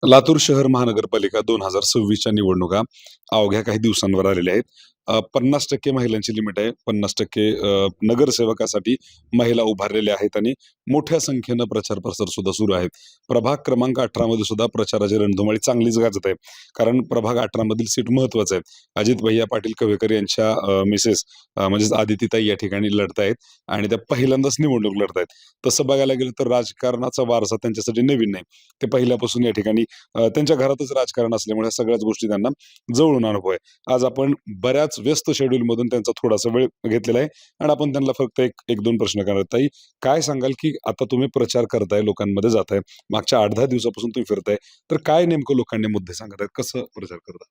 लातूर शहर महानगरपालिका 2026च्या निवडणुका अवघ्या काही दिवसांवर आलेल्या आहेत. 50% महिलांची लिमिट आहे. 50% नगरसेवकासाठी महिला उभारलेल्या आहेत आणि मोठ्या संख्येनं प्रचार प्रसार सुद्धा सुरू आहेत. प्रभाग क्रमांक 18 मध्ये सुद्धा प्रचाराची रणधुमाळी चांगलीच गाजत आहे. कारण प्रभाग 18 मधील सीट महत्वाचं आहे. अजित भैया पाटील कव्हेकर यांच्या मिसेस म्हणजेच आदितीताई या ठिकाणी लढतायत आणि त्या पहिल्यांदाच निवडणूक लढतायत. तसं बघायला गेलं तर राजकारणाचा वारसा त्यांच्यासाठी नवीन नाही. ते पहिल्यापासून या ठिकाणी त्यांच्या घरातच राजकारण असल्यामुळे ह्या सगळ्याच गोष्टी त्यांना जवळून अनुभव आहे. आज आपण बऱ्याच व्यस्त शेड्यूल मधून त्यांचा थोडासा वेळ घेतलेला आहे आणि आपण त्यांना फक्त एक दोन प्रश्न करणार. ताई, काय सांगाल की आता तुम्ही प्रचार करताय, लोकांमध्ये जाताय, मागच्या 8-10 दिवसापासून तुम्ही फिरताय, तर काय नेमकं लोकांनी मुद्दे सांगत आहेत, कसं प्रचार करता?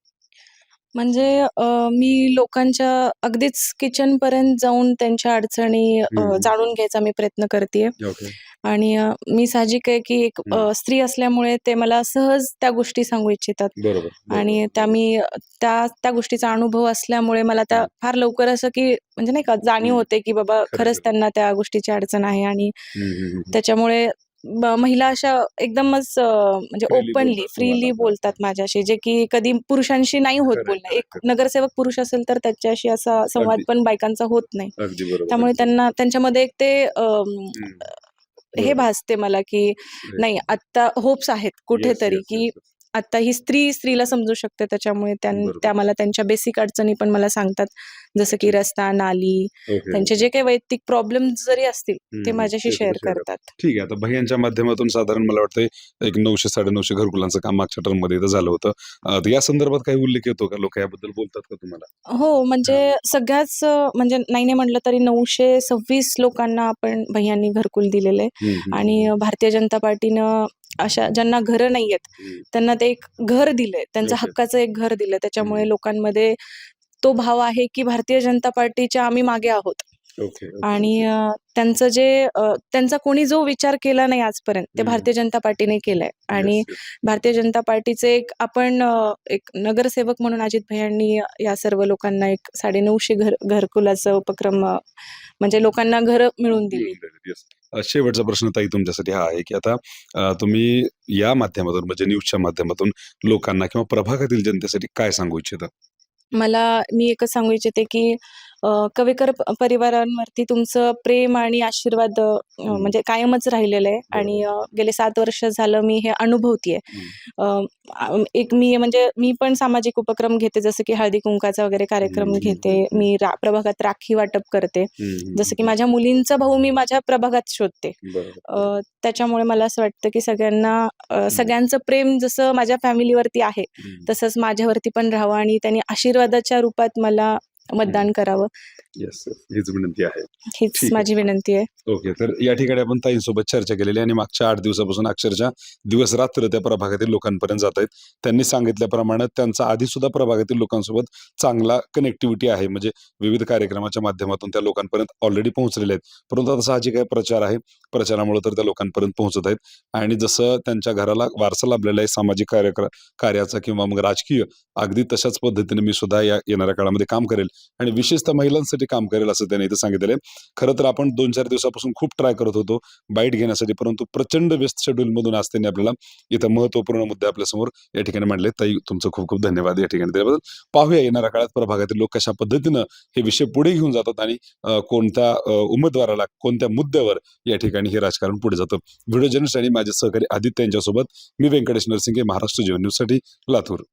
म्हणजे मी लोकांच्या अगदीच किचनपर्यंत जाऊन त्यांच्या अडचणी जाणून घ्यायचा मी प्रयत्न करतेय. ओके. आणि मी साहजिक आहे की एक स्त्री असल्यामुळे ते मला सहज त्या गोष्टी सांगू इच्छितात. बरोबर. आणि त्या मी त्या त्या गोष्टीचा अनुभव असल्यामुळे मला त्या फार लवकर असं की म्हणजे नाही का जाणीव होते की बाबा खरंच त्यांना त्या गोष्टीची अडचण आहे. आणि त्याच्यामुळे महिला अशा एकदमच म्हणजे ओपनली फ्रीली बोलतात माझ्याशी, जे की कधी पुरुषांशी नाही होत बोलणं. एक नगरसेवक पुरुष असेल तर त्याच्याशी असा संवाद पण बायकांचा होत नाही. त्यामुळे त्यांना त्यांच्यामध्ये एक ते हे भासते मला की नाही, आता होप्स आहेत कुठेतरी की आता ही स्त्री स्त्रीला समजू शकते. त्याच्यामुळे त्या मला त्यांच्या बेसिक अडचणी पण मला सांगतात, जसं की रस्ता, नाली, त्यांचे जे काही वैयक्तिक प्रॉब्लेम जरी असतील ते माझ्याशी शेअर करतात. ठीक आहे. आता भैयांच्या माध्यमातून साधारण मला वाटतंय एक 900-950 घरकुलांचं काम मागच्या टर्म मध्ये इथं झालं होतं. तर या संदर्भात काही उल्लेख येतो का? लोक याबद्दल बोलतात का तुम्हाला? हो, म्हणजे सगळ्याच म्हणजे नाही म्हटलं तरी 926 लोकांना आपण भैयांनी घरकुल दिलेले आणि भारतीय जनता पार्टीनं अशा ज्यांना घरं नाहीयेत त्यांना ते एक घर दिलंय, त्यांचं हक्काचं एक घर दिलंय. त्याच्यामुळे लोकांमध्ये तो भाव आहे की भारतीय जनता पार्टीच्या आम्ही मागे आहोत. आणि त्यांचं जे त्यांचा कोणी जो विचार केला नाही आजपर्यंत ते भारतीय जनता पार्टीने केलाय. आणि भारतीय जनता पार्टीचे एक आपण एक नगरसेवक म्हणून अजित भैयांनी या सर्व लोकांना एक 950 घरकुलाचा उपक्रम म्हणजे लोकांना घर मिळवून दिली. शेवटचा प्रश्न ताई तुमच्यासाठी हा आहे की आता तुम्ही या माध्यमातून म्हणजे न्यूजच्या माध्यमातून लोकांना किंवा प्रभागातील जनतेसाठी काय सांगू इच्छिता? मी एकच सांगू इच्छिते की कवेकर परिवारांवरती तुमचं प्रेम आणि आशीर्वाद म्हणजे कायमच राहिलेलं आहे. आणि गेले 7 वर्ष झालं मी हे अनुभवतीये. एक मी पण सामाजिक उपक्रम घेते, जसं की हळदी कुंकाचा वगैरे कार्यक्रम घेते. मी प्रभागात राखी वाटप करते. जसं की माझ्या मुलींचा भाऊ मी माझ्या प्रभागात शोधते. त्याच्यामुळे मला असं वाटतं की सगळ्यांचं प्रेम जसं माझ्या फॅमिलीवरती आहे तसंच माझ्यावरती पण राहावं आणि त्यांनी आशीर्वादाच्या रूपात मला मतदान करावं. हीच विनंती आहे. हीच माझी विनंती आहे. ओके. तर या ठिकाणी आपण ताईंसोबत चर्चा केलेली आणि मागच्या 8 दिवसापासून अक्षरशः दिवस रात्र त्या प्रभागातील लोकांपर्यंत जात आहेत. त्यांनी सांगितल्याप्रमाणे त्यांचा आधी सुद्धा प्रभागातील लोकांसोबत चांगला कनेक्टिव्हिटी आहे. म्हणजे विविध कार्यक्रमाच्या माध्यमातून त्या लोकांपर्यंत ऑलरेडी पोहोचलेले आहेत. परंतु आता साहजिक आहे, प्रचार आहे. प्रचारामुळे तर त्या लोकांपर्यंत पोहोचत आहेत. आणि जसं त्यांच्या घराला वारसा लाभलेला आहे सामाजिक कार्याचा किंवा मग राजकीय, अगदी तशाच पद्धतीने मी सुद्धा या येणाऱ्या काळामध्ये काम करेल आणि विशेषतः महिलांसाठी काम करेल असं त्यांनी इथं सांगितलेलं आहे. खरं तर आपण 2-4 दिवसापासून खूप ट्राय करत होतो बाईट घेण्यासाठी, परंतु प्रचंड व्यस्त शेड्यूल मधून आज त्यांनी आपल्याला इथं महत्वपूर्ण मुद्दे आपल्यासमोर या ठिकाणी मांडले. ताई, तुमचं खूप खूप धन्यवाद या ठिकाणी त्याबद्दल. पाहूया येणाऱ्या काळात प्रभागातील लोक कशा पद्धतीनं हे विषय पुढे घेऊन जातात आणि कोणत्या उमेदवाराला कोणत्या मुद्द्यावर या ठिकाणी हे राजकारण पुढे जातं. व्हिडिओ जर्नलिस्ट आणि माझे सहकारी आदित्य यांच्यासोबत मी व्यंकटेश नरसिंगे, महाराष्ट्र जीवन न्यूज साठी, लातूर.